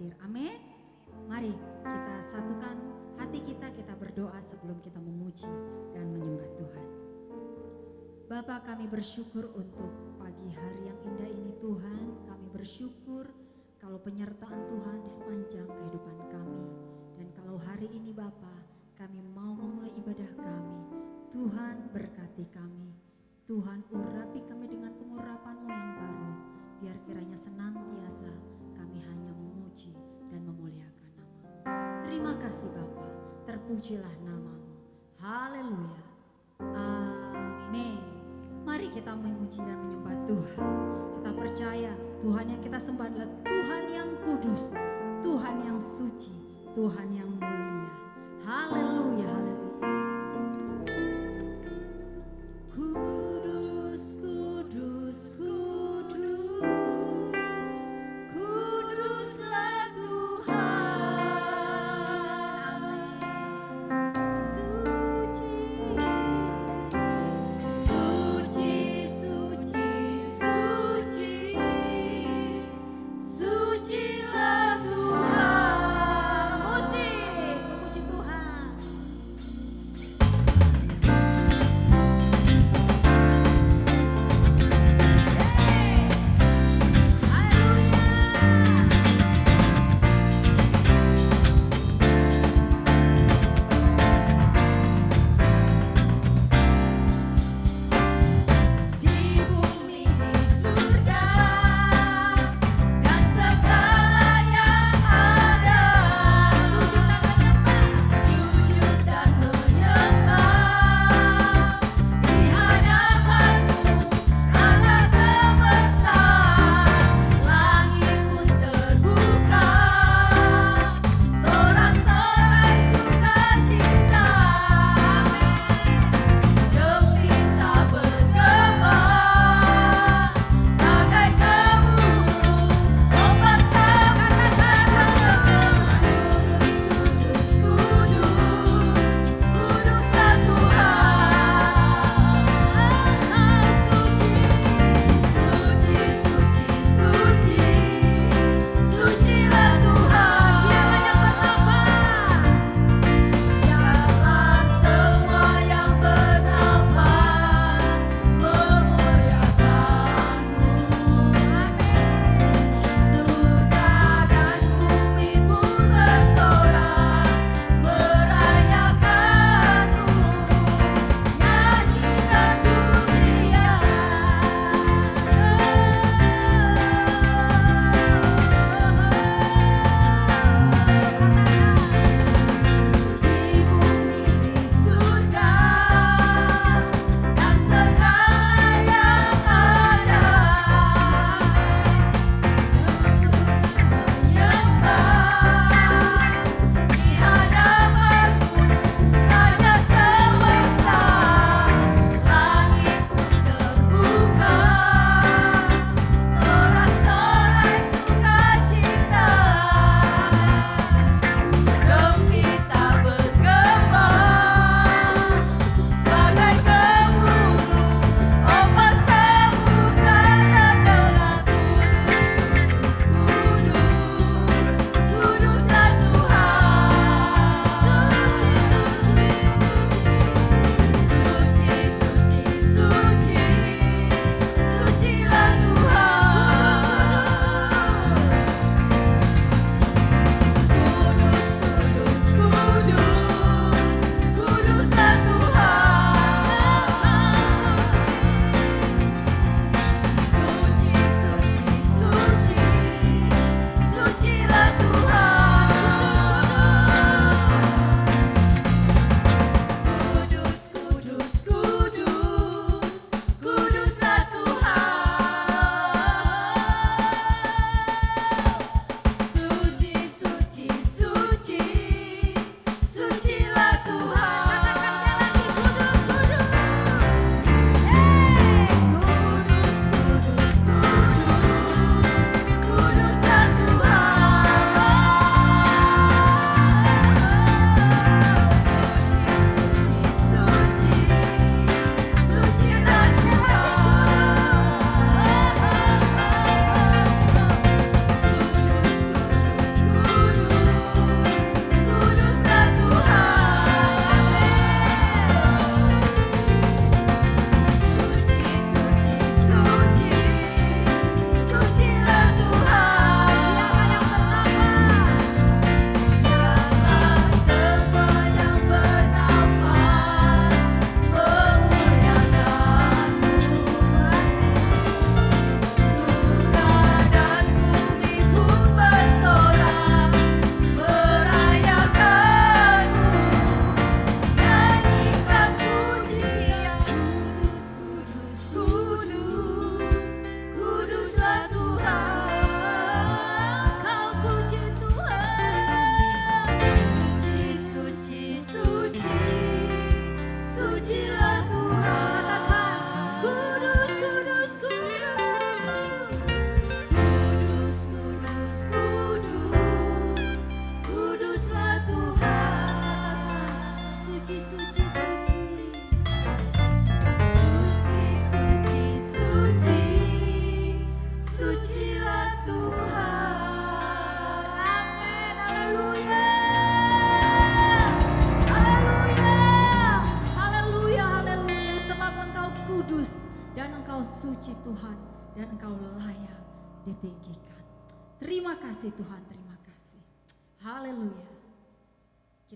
hadir. Amin. Mari kita satukan hati kita berdoa sebelum kita memuji dan menyembah Tuhan. Bapa, kami bersyukur untuk pagi hari yang indah ini Tuhan. Kami bersyukur kalau penyertaan Tuhan di sepanjang kehidupan kami. Dan kalau hari ini Bapa, kami mau memulai ibadah kami. Tuhan berkati kami. Tuhan urapi kami dengan pengurapan-Mu yang baru. Biar kiranya senantiasa kami hanya memuji dan memuliakan nama-Mu. Terima kasih Bapa, terpujilah nama-Mu. Haleluya. Amin. Mari kita memuji dan menyembah Tuhan. Kita percaya Tuhan yang kita sembah adalah Tuhan yang kudus, Tuhan yang suci, Tuhan yang mulia. Haleluya, haleluya. Kudus, kudus, kudus, kuduslah Tuhan. Suci, suci, suci, suci, sucilah Tuhan. Musik.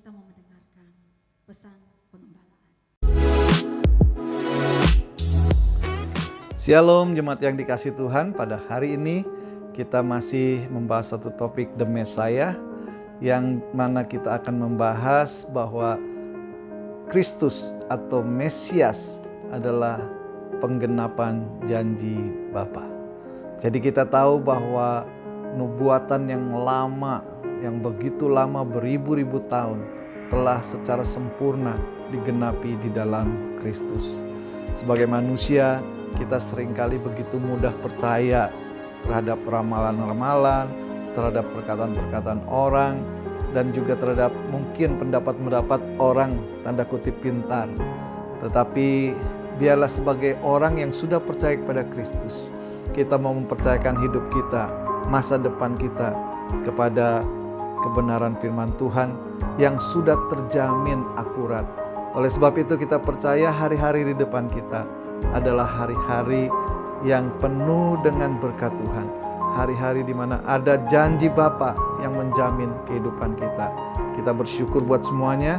kita mau mendengarkan pesan pengembalaan. Shalom jemaat yang dikasih Tuhan, pada hari ini kita masih membahas satu topik The Messiah, yang mana kita akan membahas bahwa Kristus atau Mesias adalah penggenapan janji Bapa. Jadi kita tahu bahwa nubuatan yang lama, yang begitu lama beribu-ribu tahun, telah secara sempurna digenapi di dalam Kristus. Sebagai manusia, kita seringkali begitu mudah percaya terhadap ramalan-ramalan, terhadap perkataan-perkataan orang, dan juga terhadap mungkin pendapat-pendapat orang tanda kutip pintar. Tetapi biarlah sebagai orang yang sudah percaya kepada Kristus, kita mau mempercayakan hidup kita, masa depan kita kepada kebenaran firman Tuhan yang sudah terjamin akurat. Oleh sebab itu kita percaya hari-hari di depan kita adalah hari-hari yang penuh dengan berkat Tuhan. Hari-hari di mana ada janji Bapa yang menjamin kehidupan kita. Kita bersyukur buat semuanya.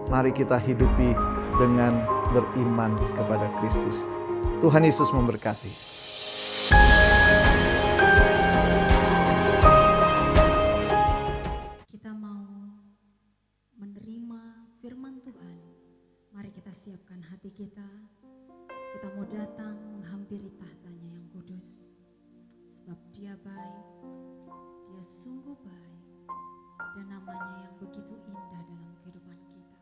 Mari kita hidupi dengan beriman kepada Kristus. Tuhan Yesus memberkati. Kita mau menerima firman Tuhan. Mari kita siapkan hati kita. Kita mau datang menghampiri tahtanya yang kudus. Sebab Dia baik, Dia sungguh baik, dan namanya yang begitu indah dalam kehidupan kita.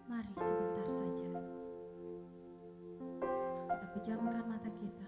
Mari sebentar saja kita pejamkan mata kita.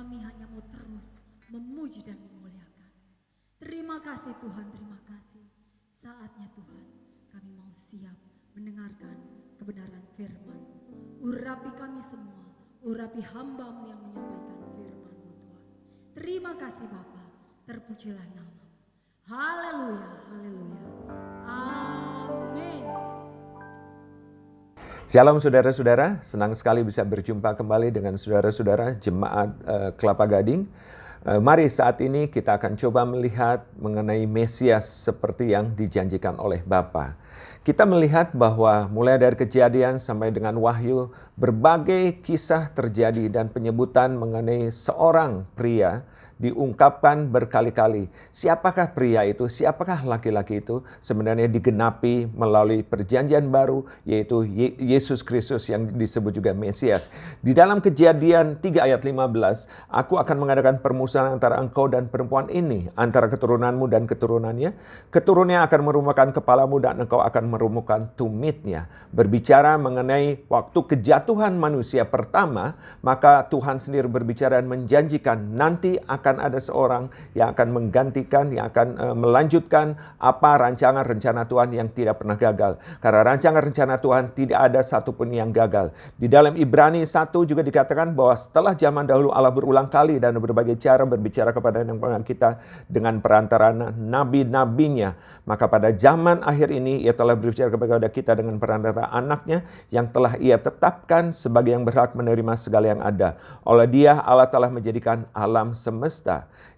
kami hanya mau terus memuji dan memuliakan. Terima kasih Tuhan, terima kasih. Saatnya Tuhan, kami mau siap mendengarkan kebenaran firman. Urapi kami semua, urapi hamba-Mu yang menyampaikan firman-Mu Tuhan. Terima kasih Bapa, terpujilah nama. Haleluya, haleluya. Amin. Shalom saudara-saudara, senang sekali bisa berjumpa kembali dengan saudara-saudara Jemaat Kelapa Gading. Mari saat ini kita akan coba melihat mengenai Mesias seperti yang dijanjikan oleh Bapa. Kita melihat bahwa mulai dari Kejadian sampai dengan Wahyu, berbagai kisah terjadi dan penyebutan mengenai seorang pria diungkapkan berkali-kali. Siapakah pria itu? Siapakah laki-laki itu? Sebenarnya digenapi melalui perjanjian baru, yaitu Yesus Kristus yang disebut juga Mesias. Di dalam Kejadian 3 ayat 15, aku akan mengadakan permusuhan antara engkau dan perempuan ini, antara keturunanmu dan keturunannya. Keturunannya akan merumahkan kepalamu dan engkau akan merumahkan tumitnya. Berbicara mengenai waktu kejatuhan manusia pertama, maka Tuhan sendiri berbicara dan menjanjikan nanti akan ada seorang yang akan menggantikan, yang akan melanjutkan apa rancangan rencana Tuhan yang tidak pernah gagal. Karena rancangan rencana Tuhan tidak ada satupun yang gagal. Di dalam Ibrani 1 juga dikatakan bahwa setelah zaman dahulu Allah berulang kali dan berbagai cara berbicara kepada kita dengan perantaraan nabi-nabinya. Maka pada zaman akhir ini ia telah berbicara kepada kita dengan perantaraan anaknya yang telah ia tetapkan sebagai yang berhak menerima segala yang ada. Oleh dia Allah telah menjadikan alam semesta.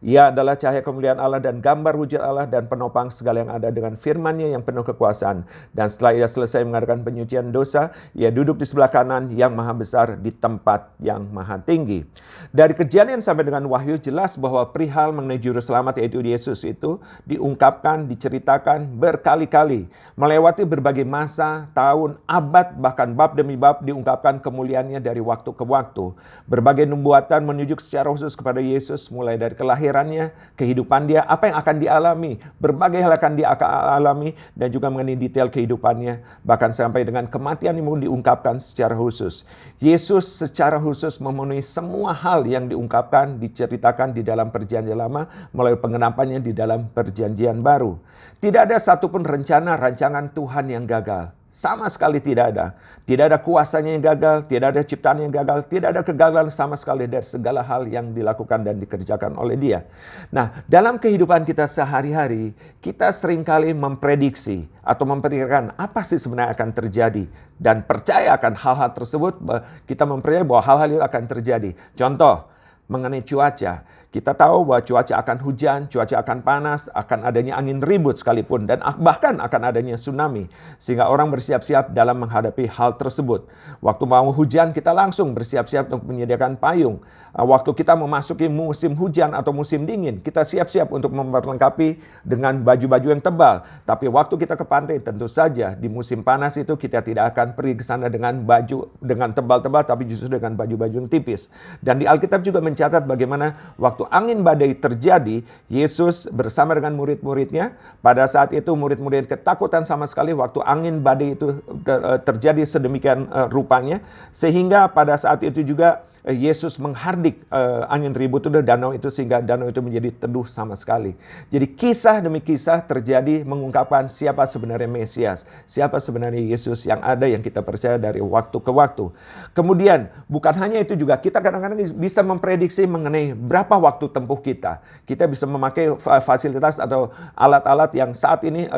Ia adalah cahaya kemuliaan Allah dan gambar wujud Allah dan penopang segala yang ada dengan firman-Nya yang penuh kekuasaan. Dan setelah ia selesai mengadakan penyucian dosa, ia duduk di sebelah kanan yang maha besar di tempat yang maha tinggi. Dari Kejadian sampai dengan Wahyu jelas bahwa perihal mengenai juru selamat yaitu Yesus itu diungkapkan, diceritakan berkali-kali. Melewati berbagai masa, tahun, abad, bahkan bab demi bab diungkapkan kemuliaannya dari waktu ke waktu. Berbagai nubuatan menunjuk secara khusus kepada Yesus, mulai dari kelahirannya, kehidupan dia, apa yang akan dialami, berbagai hal akan dialami, dan juga mengenai detail kehidupannya, bahkan sampai dengan kematian yang diungkapkan secara khusus. Yesus secara khusus memenuhi semua hal yang diungkapkan, diceritakan di dalam perjanjian lama, melalui pengenapannya di dalam perjanjian baru. Tidak ada satupun rancangan Tuhan yang gagal. Sama sekali tidak ada. Tidak ada kuasanya yang gagal, tidak ada ciptaan yang gagal, tidak ada kegagalan sama sekali dari segala hal yang dilakukan dan dikerjakan oleh Dia. Nah, dalam kehidupan kita sehari-hari, kita seringkali memprediksi atau memperkirakan apa sih sebenarnya akan terjadi. Dan percaya akan hal-hal tersebut, kita mempercayai bahwa hal-hal itu akan terjadi. Contoh, mengenai cuaca. Kita tahu bahwa cuaca akan hujan, cuaca akan panas, akan adanya angin ribut sekalipun, dan bahkan akan adanya tsunami. Sehingga orang bersiap-siap dalam menghadapi hal tersebut. Waktu mau hujan, kita langsung bersiap-siap untuk menyediakan payung. Waktu kita memasuki musim hujan atau musim dingin, kita siap-siap untuk memperlengkapi dengan baju-baju yang tebal. Tapi waktu kita ke pantai, tentu saja di musim panas itu kita tidak akan pergi ke sana dengan baju dengan tebal-tebal, tapi justru dengan baju-baju yang tipis. Dan di Alkitab juga mencatat bagaimana waktu angin badai terjadi, Yesus bersama dengan murid-muridnya, pada saat itu murid-murid ketakutan sama sekali waktu angin badai itu terjadi sedemikian rupanya, sehingga pada saat itu juga Yesus menghardik angin ribut itu danau itu sehingga danau itu menjadi teduh sama sekali. Jadi kisah demi kisah terjadi mengungkapkan siapa sebenarnya Mesias, siapa sebenarnya Yesus yang ada yang kita percaya dari waktu ke waktu. Kemudian bukan hanya itu juga, kita kadang-kadang bisa memprediksi mengenai berapa waktu tempuh kita. Kita bisa memakai fasilitas atau alat-alat yang saat ini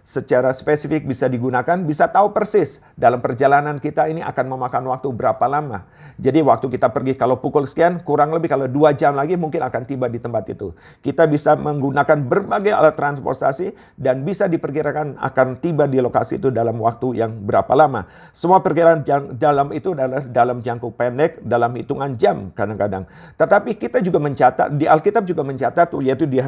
secara spesifik bisa digunakan, bisa tahu persis dalam perjalanan kita ini akan memakan waktu berapa lama. Jadi waktu kita pergi kalau pukul sekian, kurang lebih kalau 2 jam lagi mungkin akan tiba di tempat itu. Kita bisa menggunakan berbagai alat transportasi dan bisa diperkirakan akan tiba di lokasi itu dalam waktu yang berapa lama. Semua perkiraan dalam itu adalah dalam jangka pendek, dalam hitungan jam kadang-kadang. Tetapi kita juga mencatat, di Alkitab juga mencatat, yaitu di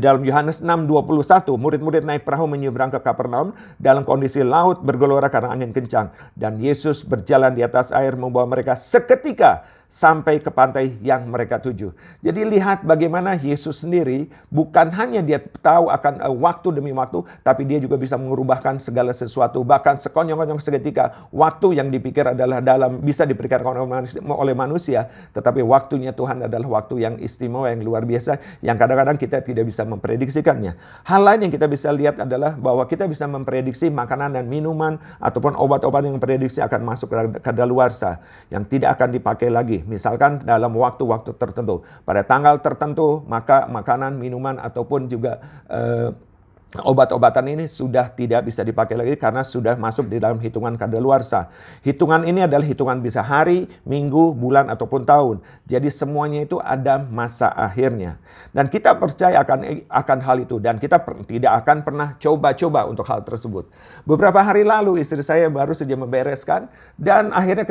dalam Yohanes 6:21, murid-murid naik perahu menyeberang ke Kapernaum dalam kondisi laut bergelora karena angin kencang. Dan Yesus berjalan di atas air membawa mereka seketika sampai ke pantai yang mereka tuju. Jadi lihat bagaimana Yesus sendiri bukan hanya dia tahu akan waktu demi waktu, tapi dia juga bisa mengubahkan segala sesuatu. Bahkan sekonyong-konyong seketika, waktu yang dipikir adalah bisa dipikirkan oleh manusia, tetapi waktunya Tuhan adalah waktu yang istimewa, yang luar biasa, yang kadang-kadang kita tidak bisa memprediksikannya. Hal lain yang kita bisa lihat adalah bahwa kita bisa memprediksi makanan dan minuman ataupun obat-obat yang prediksi akan masuk ke kadaluarsa yang tidak akan dipakai lagi. Misalkan dalam waktu-waktu tertentu, pada tanggal tertentu, maka makanan, minuman ataupun juga obat-obatan ini sudah tidak bisa dipakai lagi karena sudah masuk di dalam hitungan kadaluarsa. Hitungan ini adalah hitungan bisa hari, minggu, bulan ataupun tahun. Jadi semuanya itu ada masa akhirnya. Dan kita percaya akan hal itu dan kita tidak akan pernah coba-coba untuk hal tersebut. Beberapa hari lalu istri saya baru saja membereskan dan akhirnya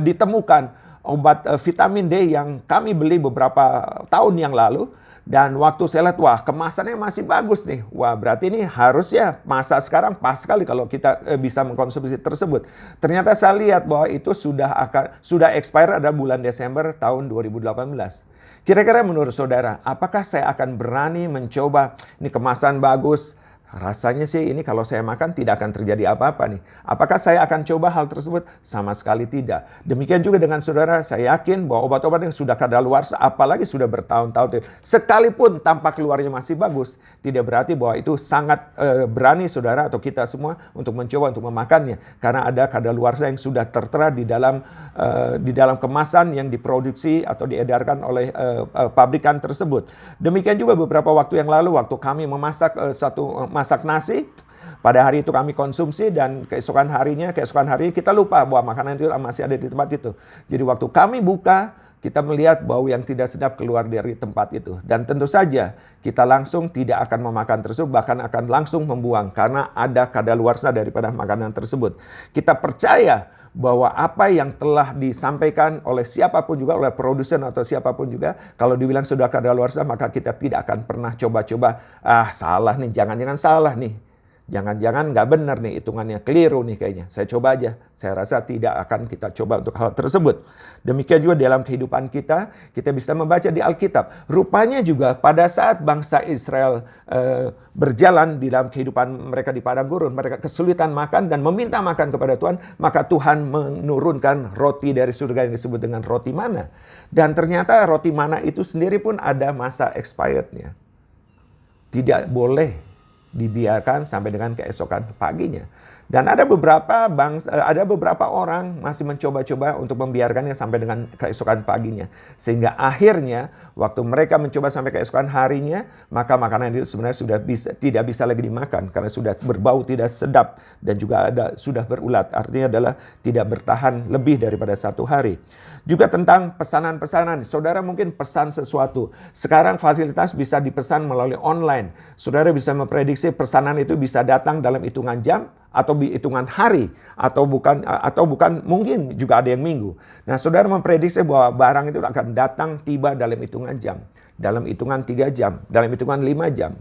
ditemukan obat vitamin D yang kami beli beberapa tahun yang lalu. Dan waktu saya lihat, wah kemasannya masih bagus nih. Wah berarti ini harusnya masa sekarang pas sekali kalau kita bisa mengkonsumsi tersebut. Ternyata saya lihat bahwa itu sudah expire ada bulan Desember tahun 2018. Kira-kira menurut saudara, apakah saya akan berani mencoba ini kemasan bagus? Rasanya sih ini kalau saya makan tidak akan terjadi apa-apa nih. Apakah saya akan coba hal tersebut? Sama sekali tidak. Demikian juga dengan saudara, saya yakin bahwa obat-obat yang sudah kadaluarsa, apalagi sudah bertahun-tahun, sekalipun tampak keluarnya masih bagus, tidak berarti bahwa itu sangat berani saudara atau kita semua untuk mencoba untuk memakannya. Karena ada kadaluarsa yang sudah tertera di dalam kemasan yang diproduksi atau diedarkan oleh pabrikan tersebut. Demikian juga beberapa waktu yang lalu, waktu kami memasak masak nasi, pada hari itu kami konsumsi dan keesokan hari kita lupa bahwa makanan itu masih ada di tempat itu. Jadi waktu kami buka, kita melihat bau yang tidak sedap keluar dari tempat itu. Dan tentu saja kita langsung tidak akan memakan tersebut, bahkan akan langsung membuang karena ada kadaluarsa daripada makanan tersebut. Kita percaya bahwa apa yang telah disampaikan oleh siapapun juga, oleh produsen atau siapapun juga, kalau dibilang sudah kadaluarsa, maka kita tidak akan pernah coba-coba, salah nih, jangan-jangan salah nih. Jangan-jangan nggak benar nih, hitungannya keliru nih kayaknya. Saya coba aja. Saya rasa tidak akan kita coba untuk hal tersebut. Demikian juga dalam kehidupan kita bisa membaca di Alkitab. Rupanya juga pada saat bangsa Israel berjalan di dalam kehidupan mereka di padang gurun, mereka kesulitan makan dan meminta makan kepada Tuhan, maka Tuhan menurunkan roti dari surga yang disebut dengan roti mana. Dan ternyata roti mana itu sendiri pun ada masa expirednya. Tidak boleh dibiarkan sampai dengan keesokan paginya. Dan ada beberapa orang masih mencoba-coba untuk membiarkannya sampai dengan keesokan paginya. Sehingga akhirnya waktu mereka mencoba sampai keesokan harinya, maka makanan itu sebenarnya tidak bisa lagi dimakan karena sudah berbau tidak sedap dan juga sudah berulat. Artinya adalah tidak bertahan lebih daripada 1 hari. Juga tentang pesanan-pesanan. Saudara mungkin pesan sesuatu. Sekarang fasilitas bisa dipesan melalui online. Saudara bisa memprediksi pesanan itu bisa datang dalam hitungan jam atau hitungan hari atau bukan mungkin juga ada yang minggu. Nah, saudara memprediksi bahwa barang itu akan datang tiba dalam hitungan jam, dalam hitungan 3 jam, dalam hitungan 5 jam.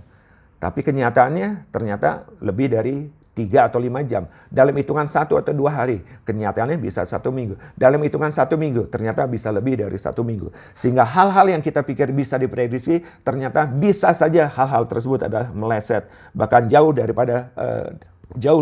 Tapi kenyataannya ternyata lebih dari 3 atau 5 jam. Dalam hitungan 1 atau 2 hari, kenyataannya bisa 1 minggu. Dalam hitungan 1 minggu, ternyata bisa lebih dari 1 minggu. Sehingga hal-hal yang kita pikir bisa diprediksi, ternyata bisa saja hal-hal tersebut adalah meleset. Bahkan jauh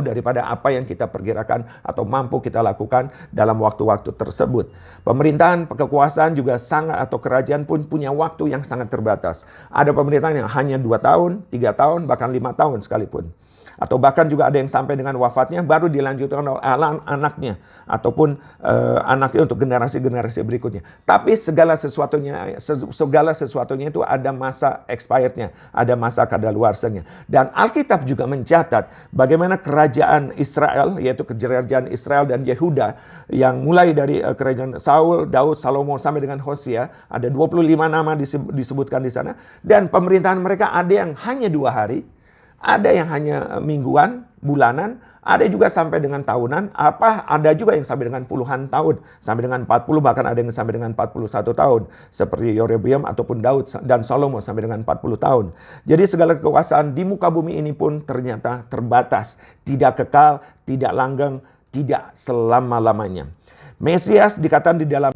daripada apa yang kita perkirakan atau mampu kita lakukan dalam waktu-waktu tersebut. Pemerintahan, kekuasaan juga sangat, atau kerajaan pun punya waktu yang sangat terbatas. Ada pemerintahan yang hanya 2 tahun, 3 tahun, bahkan 5 tahun sekalipun. Atau bahkan juga ada yang sampai dengan wafatnya baru dilanjutkan oleh anaknya ataupun anaknya untuk generasi-generasi berikutnya. Tapi segala sesuatunya itu ada masa expirednya, ada masa kadaluarsanya. Dan Alkitab juga mencatat bagaimana kerajaan Israel, yaitu kerajaan Israel dan Yehuda yang mulai dari kerajaan Saul, Daud, Salomo sampai dengan Hosea, ada 25 nama disebutkan di sana. Dan pemerintahan mereka ada yang hanya 2 hari, ada yang hanya mingguan, bulanan, ada juga sampai dengan tahunan, ada juga yang sampai dengan puluhan tahun, sampai dengan 40, bahkan ada yang sampai dengan 41 tahun, seperti Yerobeam ataupun Daud dan Salomo sampai dengan 40 tahun. Jadi segala kekuasaan di muka bumi ini pun ternyata terbatas, tidak kekal, tidak langgeng, tidak selama-lamanya. Mesias dikatakan di dalam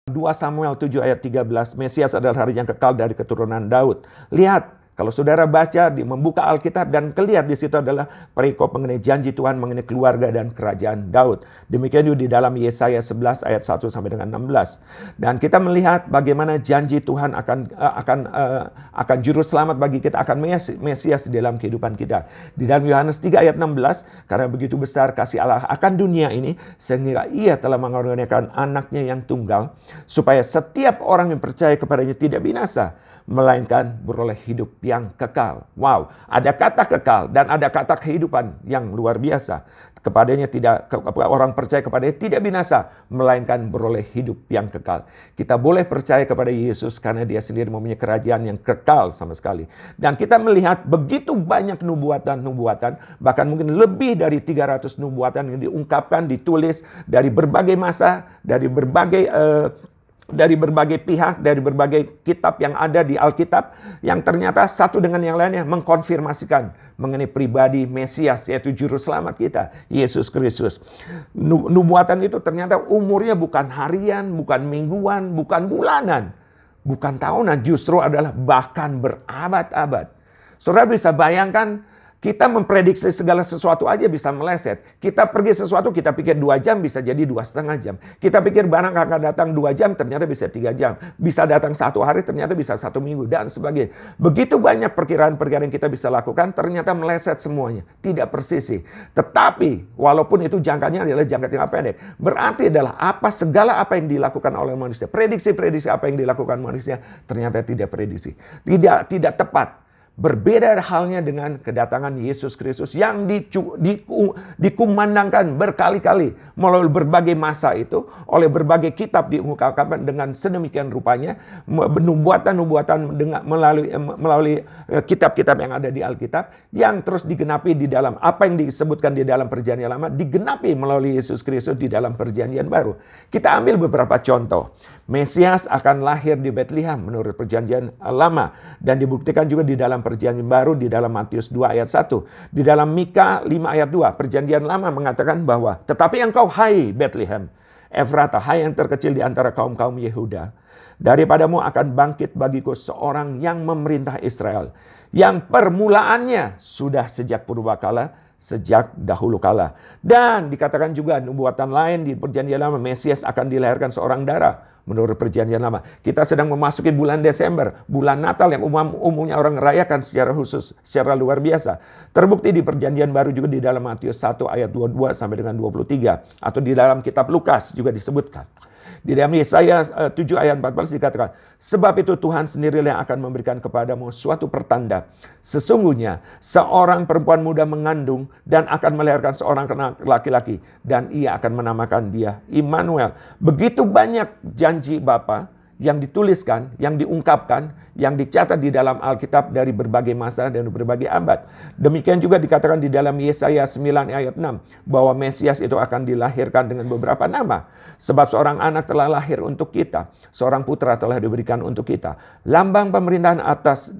2 Samuel 7 ayat 13, Mesias adalah hari yang kekal dari keturunan Daud. Lihat, kalau saudara baca, membuka Alkitab dan kelihat di situ adalah perikop mengenai janji Tuhan mengenai keluarga dan kerajaan Daud. Demikian juga di dalam Yesaya 11 ayat 1 sampai dengan 16. Dan kita melihat bagaimana janji Tuhan akan juru selamat bagi kita, akan Mesias di dalam kehidupan kita. Di dalam Yohanes 3 ayat 16, karena begitu besar kasih Allah akan dunia ini, sehingga Ia telah mengaruniakan anaknya yang tunggal, supaya setiap orang yang percaya kepadanya tidak binasa, melainkan beroleh hidup yang kekal. Wow, ada kata kekal dan ada kata kehidupan yang luar biasa. Kepadanya orang percaya kepadanya tidak binasa, melainkan beroleh hidup yang kekal. Kita boleh percaya kepada Yesus karena Dia sendiri mempunyai kerajaan yang kekal sama sekali. Dan kita melihat begitu banyak nubuatan, bahkan mungkin lebih dari 300 nubuatan yang diungkapkan, ditulis dari berbagai masa, dari berbagai pihak, dari berbagai kitab yang ada di Alkitab, yang ternyata satu dengan yang lainnya mengkonfirmasikan mengenai pribadi Mesias, yaitu juru selamat kita, Yesus Kristus. Nubuatan itu ternyata umurnya bukan harian, bukan mingguan, bukan bulanan, bukan tahunan, justru adalah bahkan berabad-abad. Saudara bisa bayangkan, kita memprediksi segala sesuatu aja bisa meleset. Kita pergi sesuatu, kita pikir 2 jam, bisa jadi 2,5 jam. Kita pikir barang akan datang 2 jam, ternyata bisa 3 jam. Bisa datang 1 hari, ternyata bisa 1 minggu, dan sebagainya. Begitu banyak perkiraan-perkiraan yang kita bisa lakukan, ternyata meleset semuanya. Tidak persisi. Tetapi, walaupun itu jangkanya adalah jangka yang pendek, berarti adalah segala apa yang dilakukan oleh manusia. Prediksi-prediksi apa yang dilakukan manusia, ternyata tidak prediksi. Tidak tepat. Berbeda halnya dengan kedatangan Yesus Kristus yang dikumandangkan berkali-kali melalui berbagai masa itu, oleh berbagai kitab diungkapkan dengan sedemikian rupanya, nubuatan-nubuatan melalui kitab-kitab yang ada di Alkitab, yang terus digenapi di dalam apa yang disebutkan di dalam Perjanjian Lama, digenapi melalui Yesus Kristus di dalam Perjanjian Baru. Kita ambil beberapa contoh. Mesias akan lahir di Bethlehem menurut Perjanjian Lama, dan dibuktikan juga di dalam Perjanjian Baru di dalam Matius 2 ayat 1. Di dalam Mika 5 ayat 2, Perjanjian Lama mengatakan bahwa, tetapi engkau hai Bethlehem Efrata, hai yang terkecil di antara kaum-kaum Yehuda, daripadamu akan bangkit bagiku seorang yang memerintah Israel, yang permulaannya sudah sejak purbakala, sejak dahulu kala. Dan dikatakan juga nubuatan lain di Perjanjian Lama, Mesias akan dilahirkan seorang darah. Menurut Perjanjian Lama, kita sedang memasuki bulan Desember, bulan Natal yang umumnya orang rayakan secara khusus, secara luar biasa. Terbukti di Perjanjian Baru juga di dalam Matius 1 ayat 22 sampai dengan 23, atau di dalam kitab Lukas juga disebutkan. Di dalam Yesaya 7 ayat 14 dikatakan, sebab itu Tuhan sendirilah yang akan memberikan kepadamu suatu pertanda. Sesungguhnya seorang perempuan muda mengandung dan akan melahirkan seorang laki-laki, dan ia akan menamakan dia Immanuel. Begitu banyak janji Bapa yang dituliskan, yang diungkapkan, yang dicatat di dalam Alkitab dari berbagai masa dan berbagai abad. Demikian juga dikatakan di dalam Yesaya 9 ayat 6 bahwa Mesias itu akan dilahirkan dengan beberapa nama. Sebab seorang anak telah lahir untuk kita, seorang putra telah diberikan untuk kita. Lambang pemerintahan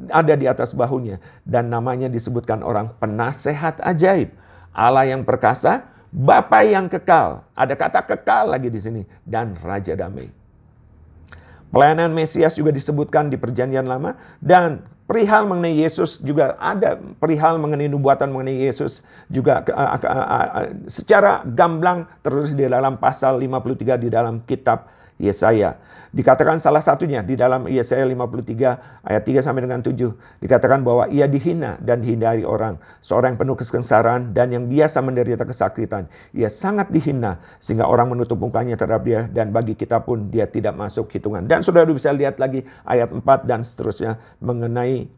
ada di atas bahunya, dan namanya disebutkan orang penasehat ajaib, Allah yang perkasa, Bapa yang kekal. Ada kata kekal lagi di sini, dan Raja damai. Pelayanan Mesias juga disebutkan di Perjanjian Lama, dan perihal mengenai Yesus juga ada, perihal mengenai nubuatan mengenai Yesus juga secara gamblang terus di dalam pasal 53 di dalam kitab Yesaya. Dikatakan salah satunya di dalam Yesaya 53 ayat 3 sampai dengan 7. Dikatakan bahwa ia dihina dan dihindari orang. Seorang yang penuh kesengsaraan dan yang biasa menderita kesakitan. Ia sangat dihina sehingga orang menutup mukanya terhadap dia, dan bagi kita pun dia tidak masuk hitungan. Dan saudara bisa lihat lagi ayat 4 dan seterusnya mengenai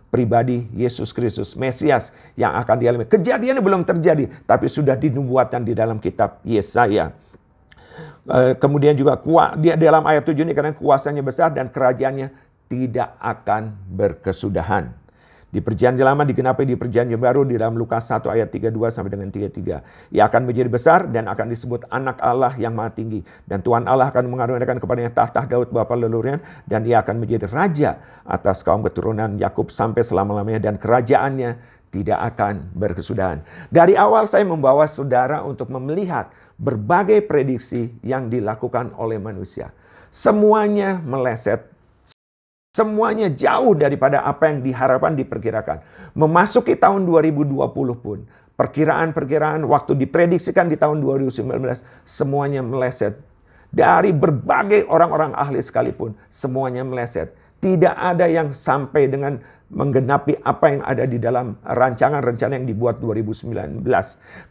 pribadi Yesus Kristus, Mesias yang akan dialami. Kejadiannya belum terjadi, tapi sudah dinubuatkan di dalam kitab Yesaya. Kemudian juga dia dalam ayat 7 ini, karena kuasanya besar dan kerajaannya tidak akan berkesudahan. Di Perjanjian Lama digenapi di Perjanjian Baru di dalam Lukas 1 ayat 32 sampai dengan 33. Ia akan menjadi besar dan akan disebut anak Allah yang maha tinggi. Dan Tuhan Allah akan mengaruniakan kepadanya tahta Daud bapa leluhurnya, dan ia akan menjadi raja atas kaum keturunan Yakub sampai selama-lamanya, dan kerajaannya tidak akan berkesudahan. Dari awal saya membawa saudara untuk melihat berbagai prediksi yang dilakukan oleh manusia. Semuanya meleset. Semuanya jauh daripada apa yang diharapkan, diperkirakan. Memasuki tahun 2020 pun, perkiraan-perkiraan waktu diprediksikan di tahun 2019, semuanya meleset. Dari berbagai orang-orang ahli sekalipun, semuanya meleset. Tidak ada yang sampai dengan menggenapi apa yang ada di dalam rancangan-rencana yang dibuat 2019.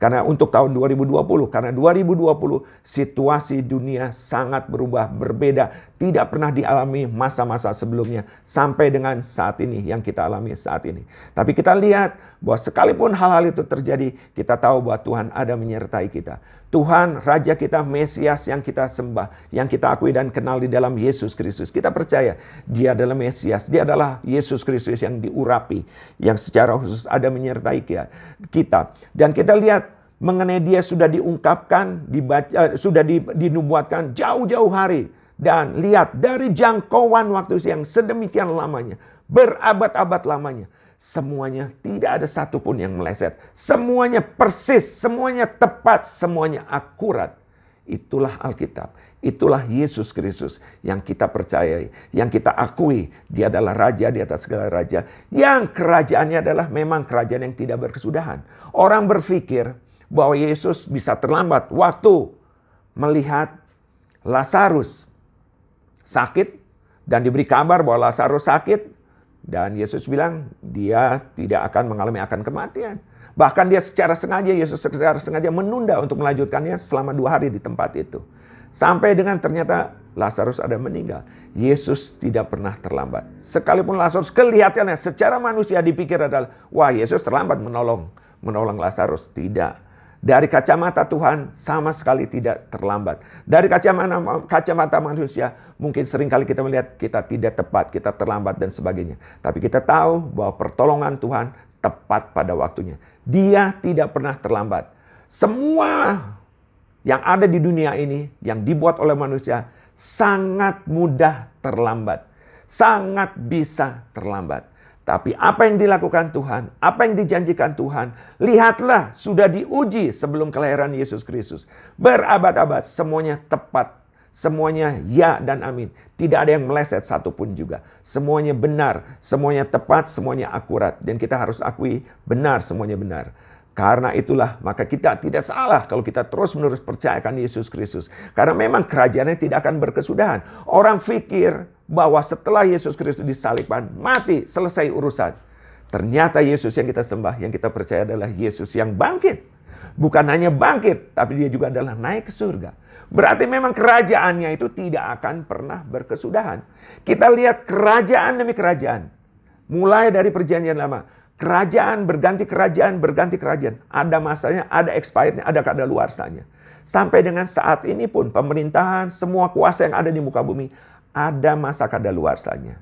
Karena untuk tahun 2020, karena 2020 situasi dunia sangat berubah, berbeda, tidak pernah dialami masa-masa sebelumnya sampai dengan saat ini yang kita alami saat ini. Tapi kita lihat bahwa sekalipun hal-hal itu terjadi, kita tahu bahwa Tuhan ada menyertai kita. Tuhan, Raja kita, Mesias yang kita sembah, yang kita akui dan kenal di dalam Yesus Kristus. Kita percaya Dia adalah Mesias, Dia adalah Yesus Kristus yang diurapi, yang secara khusus ada menyertai kita. Dan kita lihat mengenai Dia sudah diungkapkan, sudah dinubuatkan jauh-jauh hari. Dan lihat dari jangkauan waktu yang sedemikian lamanya, berabad-abad lamanya, semuanya tidak ada satupun yang meleset. Semuanya persis, semuanya tepat, semuanya akurat. Itulah Alkitab, itulah Yesus Kristus yang kita percayai, yang kita akui. Dia adalah Raja di atas segala raja, yang kerajaannya adalah memang kerajaan yang tidak berkesudahan. Orang berpikir bahwa Yesus bisa terlambat waktu melihat Lazarus sakit dan diberi kabar bahwa Lazarus sakit. Dan Yesus bilang dia tidak akan mengalami kematian. Bahkan dia Yesus secara sengaja menunda untuk melanjutkannya selama 2 hari di tempat itu. Sampai dengan ternyata Lazarus ada meninggal. Yesus tidak pernah terlambat. Sekalipun Lazarus kelihatannya secara manusia dipikir adalah, wah Yesus terlambat menolong Lazarus. Tidak. Dari kacamata Tuhan sama sekali tidak terlambat. Dari kacamata manusia mungkin seringkali kita melihat kita tidak tepat, kita terlambat dan sebagainya. Tapi kita tahu bahwa pertolongan Tuhan tepat pada waktunya. Dia tidak pernah terlambat. Semua yang ada di dunia ini yang dibuat oleh manusia sangat mudah terlambat. Sangat bisa terlambat. Tapi apa yang dilakukan Tuhan, apa yang dijanjikan Tuhan, lihatlah sudah diuji sebelum kelahiran Yesus Kristus. Berabad-abad semuanya tepat, semuanya ya dan amin. Tidak ada yang meleset satupun juga. Semuanya benar, semuanya tepat, semuanya akurat. Dan kita harus akui benar, semuanya benar. Karena itulah maka kita tidak salah kalau kita terus-menerus percayakan Yesus Kristus. Karena memang kerajaannya tidak akan berkesudahan. Orang pikir bahwa setelah Yesus Kristus disalibkan, mati, selesai urusan. Ternyata Yesus yang kita sembah, yang kita percaya adalah Yesus yang bangkit. Bukan hanya bangkit, tapi dia juga adalah naik ke surga. Berarti memang kerajaannya itu tidak akan pernah berkesudahan. Kita lihat kerajaan demi kerajaan. Mulai dari perjanjian lama. Kerajaan berganti kerajaan, berganti kerajaan. Ada masanya, ada expirednya, ada kadaluarsanya. Sampai dengan saat ini pun pemerintahan, semua kuasa yang ada di muka bumi, ada masa kadaluarsanya.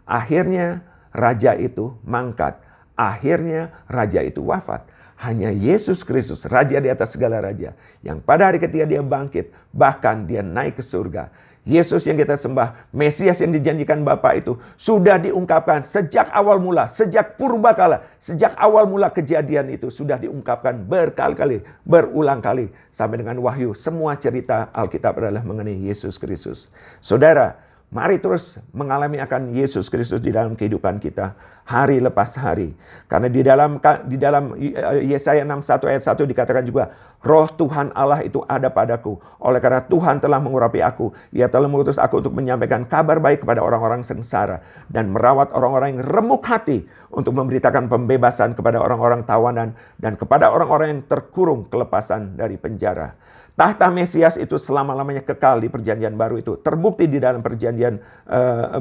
Akhirnya raja itu mangkat. Akhirnya raja itu wafat. Hanya Yesus Kristus, Raja di atas segala raja, yang pada hari ketika dia bangkit, bahkan dia naik ke surga. Yesus yang kita sembah, Mesias yang dijanjikan Bapa itu, sudah diungkapkan sejak awal mula, sejak purbakala, sejak awal mula kejadian itu, sudah diungkapkan berkali-kali, berulang kali, sampai dengan Wahyu. Semua cerita Alkitab adalah mengenai Yesus Kristus. Saudara, mari terus mengalami akan Yesus Kristus di dalam kehidupan kita hari lepas hari. Karena di dalam Yesaya 61 ayat 1 dikatakan juga, Roh Tuhan Allah itu ada padaku. Oleh karena Tuhan telah mengurapi aku, Ia telah mengutus aku untuk menyampaikan kabar baik kepada orang-orang sengsara dan merawat orang-orang yang remuk hati, untuk memberitakan pembebasan kepada orang-orang tawanan dan kepada orang-orang yang terkurung kelepasan dari penjara. Tahta Mesias itu selama-lamanya kekal di perjanjian baru itu. Terbukti di dalam perjanjian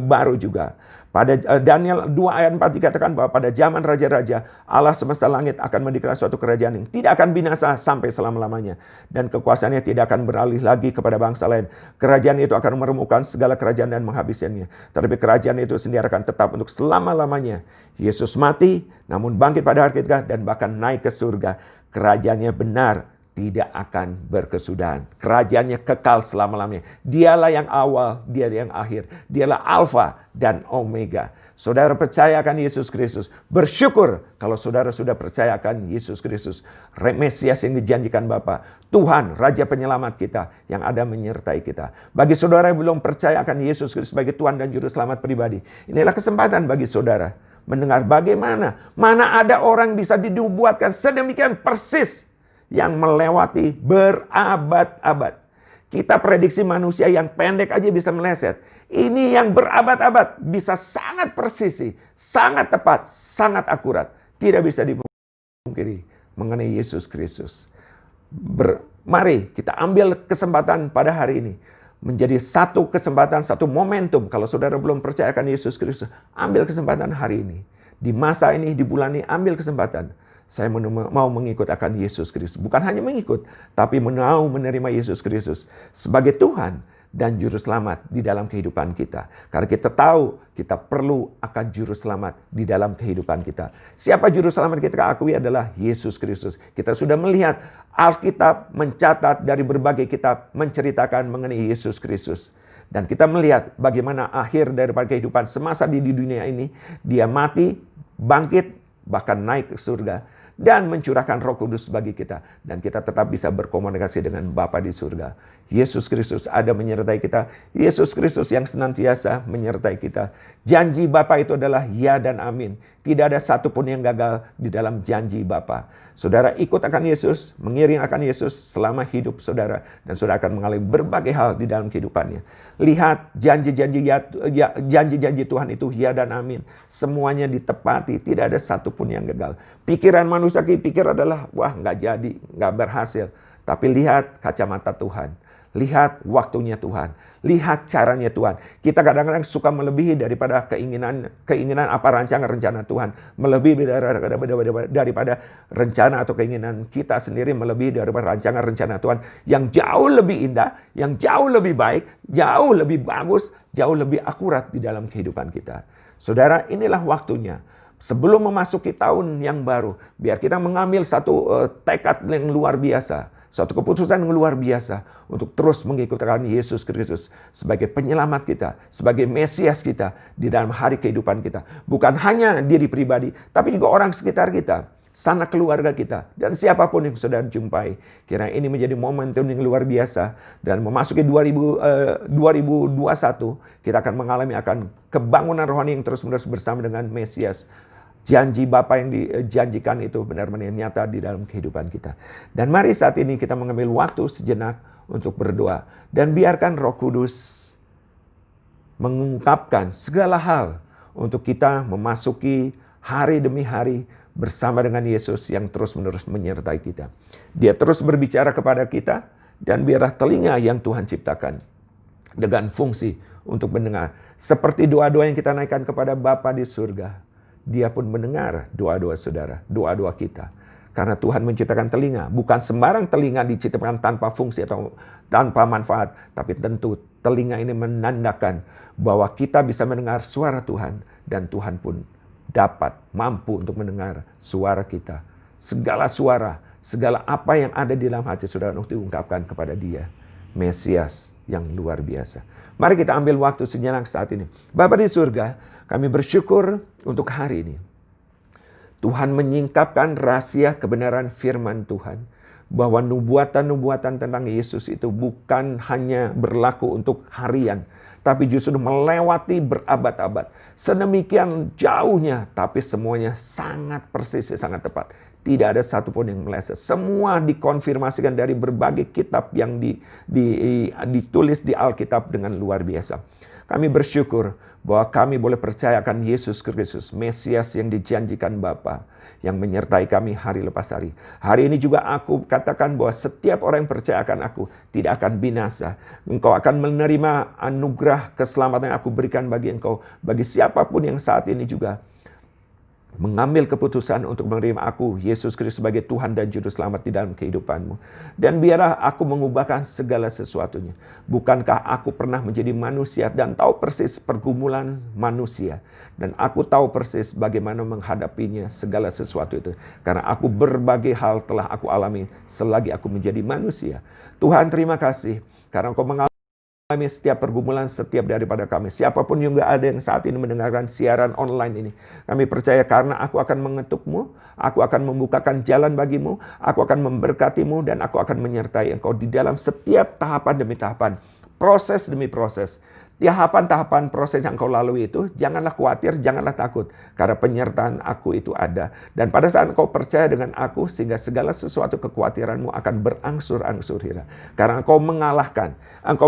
baru juga. Pada Daniel 2 ayat 4 dikatakan bahwa pada zaman raja-raja, Allah semesta langit akan mendeklarasikan suatu kerajaan yang tidak akan binasa sampai selama-lamanya. Dan kekuasaannya tidak akan beralih lagi kepada bangsa lain. Kerajaan itu akan meremukkan segala kerajaan dan menghabisinya. Tetapi kerajaan itu sendiri akan tetap untuk selama-lamanya. Yesus mati, namun bangkit pada hari ketiga dan bahkan naik ke surga. Kerajaannya benar, tidak akan berkesudahan. Kerajaannya kekal selama-lamanya. Dialah yang awal, dialah yang akhir. Dialah Alfa dan Omega. Saudara percaya akan Yesus Kristus. Bersyukur kalau saudara sudah percaya akan Yesus Kristus. Mesias yang dijanjikan Bapa. Tuhan, Raja Penyelamat kita yang ada menyertai kita. Bagi saudara yang belum percaya akan Yesus Kristus sebagai Tuhan dan Juru Selamat pribadi. Inilah kesempatan bagi saudara mendengar bagaimana. Mana ada orang bisa dibuatkan sedemikian persis yang melewati berabad-abad. Kita prediksi manusia yang pendek aja bisa meleset. Ini yang berabad-abad bisa sangat presisi, sangat tepat, sangat akurat. Tidak bisa dipungkiri mengenai Yesus Kristus. Mari kita ambil kesempatan pada hari ini. Menjadi satu kesempatan, satu momentum. Kalau saudara belum percaya akan Yesus Kristus, ambil kesempatan hari ini. Di masa ini, di bulan ini, ambil kesempatan. Saya mau mengikut akan Yesus Kristus. Bukan hanya mengikut, tapi mau menerima Yesus Kristus sebagai Tuhan dan Juru Selamat di dalam kehidupan kita. Karena kita tahu kita perlu akan Juru Selamat di dalam kehidupan kita. Siapa Juru Selamat kita akui adalah Yesus Kristus. Kita sudah melihat Alkitab mencatat dari berbagai kitab menceritakan mengenai Yesus Kristus. Dan kita melihat bagaimana akhir daripada kehidupan semasa di dunia ini. Dia mati, bangkit, bahkan naik ke surga. Dan mencurahkan Roh Kudus bagi kita. Dan kita tetap bisa berkomunikasi dengan Bapa di surga. Yesus Kristus ada menyertai kita. Yesus Kristus yang senantiasa menyertai kita. Janji Bapa itu adalah ya dan amin. Tidak ada satupun yang gagal di dalam janji Bapa. Saudara ikut akan Yesus, mengiring akan Yesus selama hidup saudara. Dan saudara akan mengalami berbagai hal di dalam kehidupannya. Lihat janji-janji Tuhan itu ya dan amin. Semuanya ditepati, tidak ada satupun yang gagal. Pikiran manusia pikir adalah, wah nggak jadi, nggak berhasil. Tapi lihat kacamata Tuhan. Lihat waktunya Tuhan. Lihat caranya Tuhan. Kita kadang-kadang suka melebihi daripada keinginan apa rancangan rencana Tuhan. Melebihi daripada rencana atau keinginan kita sendiri. Melebihi daripada rancangan rencana Tuhan. Yang jauh lebih indah, yang jauh lebih baik, jauh lebih bagus, jauh lebih akurat di dalam kehidupan kita. Saudara, inilah waktunya. Sebelum memasuki tahun yang baru, biar kita mengambil satu tekad yang luar biasa. Suatu keputusan yang luar biasa untuk terus mengikuti Yesus Kristus sebagai penyelamat kita, sebagai Mesias kita di dalam hari kehidupan kita. Bukan hanya diri pribadi, tapi juga orang sekitar kita, sanak keluarga kita, dan siapapun yang sudah jumpai. Kira ini menjadi momentum yang luar biasa. Dan memasuki 2021, kita akan mengalami kebangunan rohani yang terus-menerus bersama dengan Mesias. Janji Bapa yang dijanjikan itu benar-benar nyata di dalam kehidupan kita. Dan mari saat ini kita mengambil waktu sejenak untuk berdoa. Dan biarkan Roh Kudus mengungkapkan segala hal untuk kita memasuki hari demi hari bersama dengan Yesus yang terus-menerus menyertai kita. Dia terus berbicara kepada kita dan biarlah telinga yang Tuhan ciptakan dengan fungsi untuk mendengar. Seperti doa-doa yang kita naikkan kepada Bapa di surga. Dia pun mendengar doa-doa saudara, doa-doa kita. Karena Tuhan menciptakan telinga. Bukan sembarang telinga diciptakan tanpa fungsi atau tanpa manfaat. Tapi tentu telinga ini menandakan bahwa kita bisa mendengar suara Tuhan. Dan Tuhan pun mampu untuk mendengar suara kita. Segala suara, segala apa yang ada di dalam hati saudara untuk diungkapkan kepada Dia. Mesias yang luar biasa. Mari kita ambil waktu sejenak saat ini. Bapa di surga, kami bersyukur untuk hari ini. Tuhan menyingkapkan rahasia kebenaran firman Tuhan. Bahwa nubuatan-nubuatan tentang Yesus itu bukan hanya berlaku untuk harian. Tapi justru melewati berabad-abad. Sedemikian jauhnya, tapi semuanya sangat persis, sangat tepat. Tidak ada satupun yang meleset. Semua dikonfirmasikan dari berbagai kitab yang ditulis di Alkitab dengan luar biasa. Kami bersyukur bahwa kami boleh percayakan Yesus Kristus, Mesias yang dijanjikan Bapa, yang menyertai kami hari lepas hari. Hari ini juga aku katakan bahwa setiap orang yang percayakan aku tidak akan binasa. Engkau akan menerima anugerah keselamatan yang aku berikan bagi engkau. Bagi siapapun yang saat ini juga mengambil keputusan untuk menerima aku, Yesus Kristus, sebagai Tuhan dan Juru Selamat di dalam kehidupanmu. Dan biarlah aku mengubahkan segala sesuatunya. Bukankah aku pernah menjadi manusia dan tahu persis pergumulan manusia. Dan aku tahu persis bagaimana menghadapinya segala sesuatu itu. Karena aku berbagai hal telah aku alami selagi aku menjadi manusia. Tuhan, terima kasih karena Engkau mengalami setiap pergumulan setiap daripada kami. Siapapun juga ada yang saat ini mendengarkan siaran online ini. Kami percaya karena aku akan mengetukmu, aku akan membukakan jalan bagimu, aku akan memberkatimu, dan aku akan menyertai engkau di dalam setiap tahapan demi tahapan, proses demi proses. Tahapan-tahapan proses yang kau lalui itu, janganlah khawatir, janganlah takut. Karena penyertaan aku itu ada. Dan pada saat kau percaya dengan aku, sehingga segala sesuatu kekhawatiranmu akan berangsur-angsur hilang. Karena engkau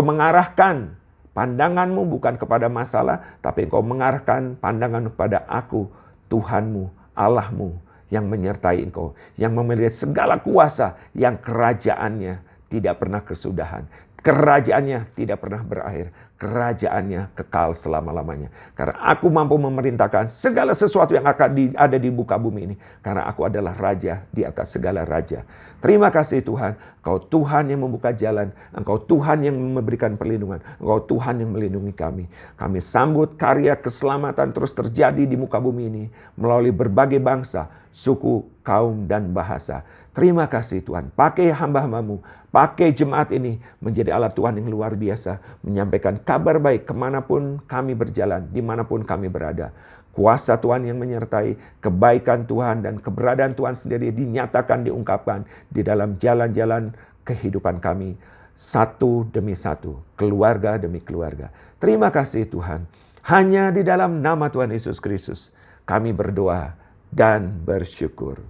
mengarahkan pandanganmu bukan kepada masalah, tapi engkau mengarahkan pandangan kepada aku, Tuhanmu, Allahmu, yang menyertai engkau, yang memiliki segala kuasa, yang kerajaannya tidak pernah kesudahan. Kerajaannya tidak pernah berakhir. Kerajaannya kekal selama-lamanya. Karena aku mampu memerintahkan segala sesuatu yang akan ada di muka bumi ini. Karena aku adalah raja di atas segala raja. Terima kasih Tuhan. Engkau Tuhan yang membuka jalan. Engkau Tuhan yang memberikan perlindungan. Engkau Tuhan yang melindungi kami. Kami sambut karya keselamatan terus terjadi di muka bumi ini. Melalui berbagai bangsa, suku, kaum, dan bahasa. Terima kasih Tuhan. Pakai hamba-hambamu, pakai jemaat ini menjadi alat Tuhan yang luar biasa. Menyampaikan kabar baik kemanapun kami berjalan, dimanapun kami berada. Kuasa Tuhan yang menyertai, kebaikan Tuhan dan keberadaan Tuhan sendiri dinyatakan, diungkapkan di dalam jalan-jalan kehidupan kami. Satu demi satu, keluarga demi keluarga. Terima kasih Tuhan. Hanya di dalam nama Tuhan Yesus Kristus kami berdoa dan bersyukur.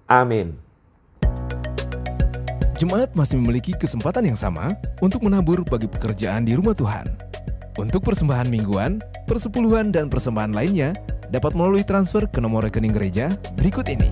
Amin. Jemaat masih memiliki kesempatan yang sama untuk menabur bagi pekerjaan di rumah Tuhan. Untuk persembahan mingguan, persepuluhan, dan persembahan lainnya dapat melalui transfer ke nomor rekening gereja berikut ini.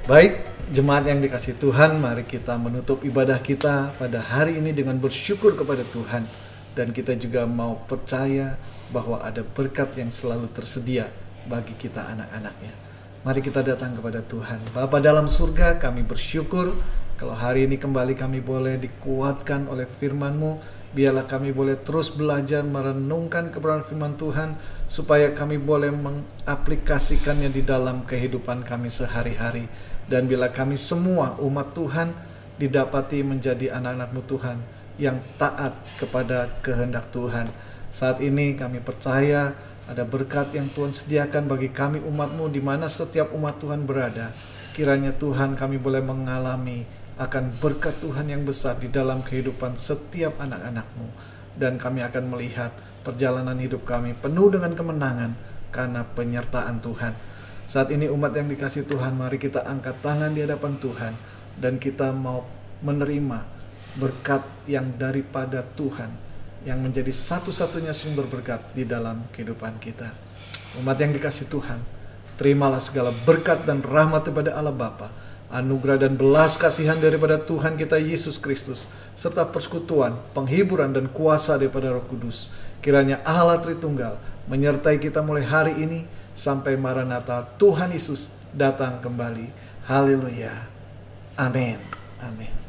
Baik, jemaat yang dikasihi Tuhan, mari kita menutup ibadah kita pada hari ini dengan bersyukur kepada Tuhan. Dan kita juga mau percaya bahwa ada berkat yang selalu tersedia bagi kita anak-anaknya. Mari kita datang kepada Tuhan. Bapa dalam surga, kami bersyukur kalau hari ini kembali kami boleh dikuatkan oleh firman-Mu. Biarlah kami boleh terus belajar merenungkan kebenaran firman Tuhan, supaya kami boleh mengaplikasikannya di dalam kehidupan kami sehari-hari. Dan bila kami semua umat Tuhan didapati menjadi anak-anak-Mu Tuhan yang taat kepada kehendak Tuhan. Saat ini kami percaya ada berkat yang Tuhan sediakan bagi kami umat-Mu di mana setiap umat Tuhan berada. Kiranya Tuhan kami boleh mengalami akan berkat Tuhan yang besar di dalam kehidupan setiap anak-anak-Mu. Dan kami akan melihat perjalanan hidup kami penuh dengan kemenangan karena penyertaan Tuhan. Saat ini umat yang dikasihi Tuhan, mari kita angkat tangan di hadapan Tuhan. Dan kita mau menerima berkat yang daripada Tuhan, yang menjadi satu-satunya sumber berkat di dalam kehidupan kita. Umat yang dikasihi Tuhan, terimalah segala berkat dan rahmat daripada Allah Bapa, anugerah dan belas kasihan daripada Tuhan kita Yesus Kristus, serta persekutuan, penghiburan dan kuasa daripada Roh Kudus. Kiranya Allah Tritunggal menyertai kita mulai hari ini sampai Maranatha Tuhan Yesus datang kembali. Haleluya. Amin. Amin.